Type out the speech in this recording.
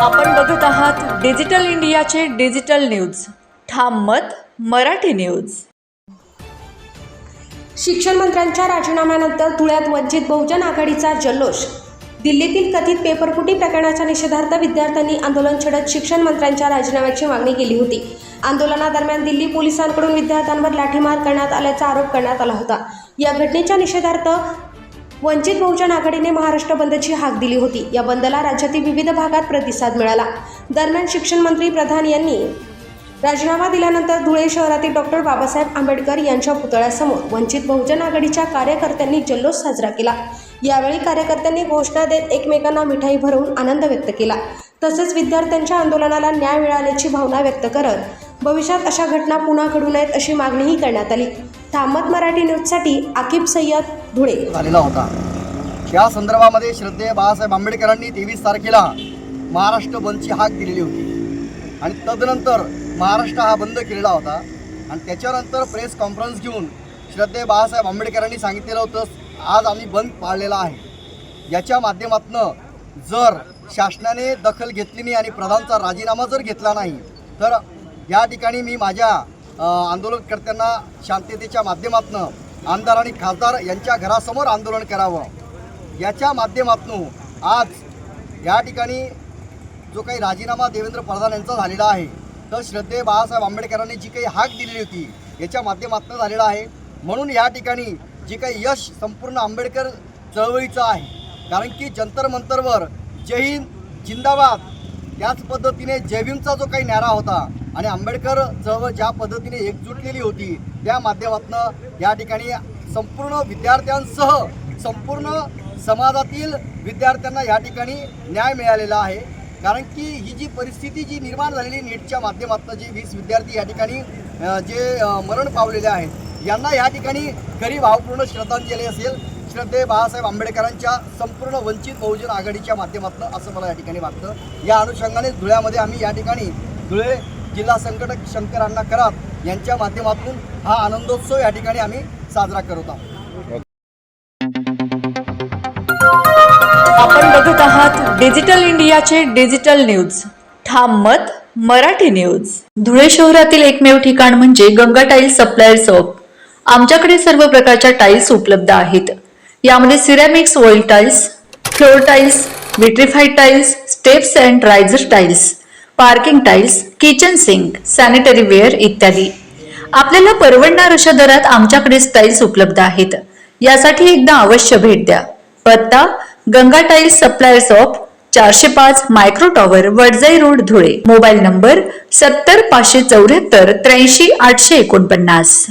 आपण बघत आहात डिजिटल इंडियाचे डिजिटल न्यूज. ठाम मत मराठी न्यूज. शिक्षण मंत्र्यांच्या राजीनाम्यानंतर धुळ्यात वंचित बहुजन आघाडीचा जल्लोष. दिल्लीतील कथित पेपरफुटी प्रकरणाच्या निषेधार्थ विद्यार्थ्यांनी आंदोलन छेडत शिक्षण मंत्र्यांच्या राजीनाम्याची मागणी केली होती. आंदोलनादरम्यान दिल्ली पोलिसांकडून विद्यार्थ्यांवर लाठीमार करण्यात आल्याचा आरोप करण्यात आला होता. या घटनेच्या निषेधार्थ वंचित बहुजन आघाडीने महाराष्ट्र बंदची हाक दिली होती. या बंदला राज्यातील विविध भागात प्रतिसाद मिळाला. दरम्यान शिक्षण मंत्री प्रधान यांनी राजीनामा दिल्यानंतर धुळे शहरातील डॉक्टर बाबासाहेब आंबेडकर यांच्या पुतळ्यासमोर वंचित बहुजन आघाडीच्या कार्यकर्त्यांनी जल्लोष साजरा केला. यावेळी कार्यकर्त्यांनी घोषणा देत एकमेकांना मिठाई भरवून आनंद व्यक्त केला. तसेच विद्यार्थ्यांच्या आंदोलनाला न्याय मिळाल्याची भावना व्यक्त करत भविष्यात अशा घटना पुन्हा घडू नयेत अशी मागणीही करण्यात आली. ठामत मराठी न्यूजसाठी आकिब सय्यद, धुळे. झालेला होता. या संदर्भामध्ये श्रद्धेय बाळासाहेब आंबेडकरांनी 23 तारखेला महाराष्ट्र बंदची हाक दिलेली होती आणि तदनंतर महाराष्ट्र हा बंद केलेला होता आणि त्याच्यानंतर प्रेस कॉन्फरन्स घेऊन श्रद्धेय बाळासाहेब आंबेडकरांनी सांगितलेलं होतं आज आम्ही बंद पाळलेला आहे. याच्या माध्यमातून जर शासनाने दखल घेतली नाही आणि प्रधानचा राजीनामा जर घेतला नाही तर या ठिकाणी मी माझ्या आंदोलनकर्त्यांना शांततेच्या माध्यमातून आमदार आणि खासदार यांच्या घरासमोर आंदोलन करावं. याच्या माध्यमातून आज या ठिकाणी जो काही राजीनामा देवेंद्र प्रधान यांचा झालेला आहे तर श्रद्धेय बाळासाहेब आंबेडकरांनी जी काही हाक दिलेली होती याच्या माध्यमातून झालेला आहे. म्हणून या ठिकाणी जे काही यश संपूर्ण आंबेडकर चळवळीचं आहे. कारण की जंतर मंतरवर जय हिंद जिंदाबाद त्याच पद्धतीने जय भीमचा जो काही नारा होता आणि आंबेडकर चळवळ ज्या पद्धतीने एकजुटलेली होती त्या माध्यमातून या ठिकाणी संपूर्ण विद्यार्थ्यांसह संपूर्ण समाजातील विद्यार्थ्यांना या ठिकाणी न्याय मिळालेला आहे. कारण की ही जी परिस्थिती जी निर्माण झालेली नीटच्या माध्यमातून जे 20 विद्यार्थी या ठिकाणी जे मरण पावलेले आहेत यांना या ठिकाणी खरी भावपूर्ण श्रद्धांजली असेल श्रद्धेय बाळासाहेब आंबेडकरांच्या संपूर्ण वंचित बहुजन आघाडीच्या माध्यमातून असं मला या ठिकाणी वाटतं. या अनुषंगाने धुळ्यामध्ये आम्ही या ठिकाणी धुळे जिल्हा संघटक शंकर अण्णा करात यांच्या माध्यमातून हा आनंदोत्सव या ठिकाणी आम्ही साजरा करत आहोत. आपण बघत आहात डिजिटल इंडियाचे डिजिटल न्यूज. ठाम मत मराठी न्यूज. धुळे शहरातील एकमेव ठिकाण म्हणजे गंगा टाइल्स सप्लायर शॉप. आमच्याकडे सर्व प्रकारच्या टाइल्स उपलब्ध आहेत. यामध्ये ceramics, wall tiles, floor tiles, vitrified tiles, steps and riser tiles, parking tiles, kitchen sink, sanitary ware इत्यादी. आपल्याला परवडणार अशा दरात आमच्याकडे टाइल्स उपलब्ध आहेत. यासाठी एकदा अवश्य भेट द्या. पत्ता Ganga tiles supplier shop, 405 micro tower, Wadjai road, Dhule. Mobile number 70 574 83 849.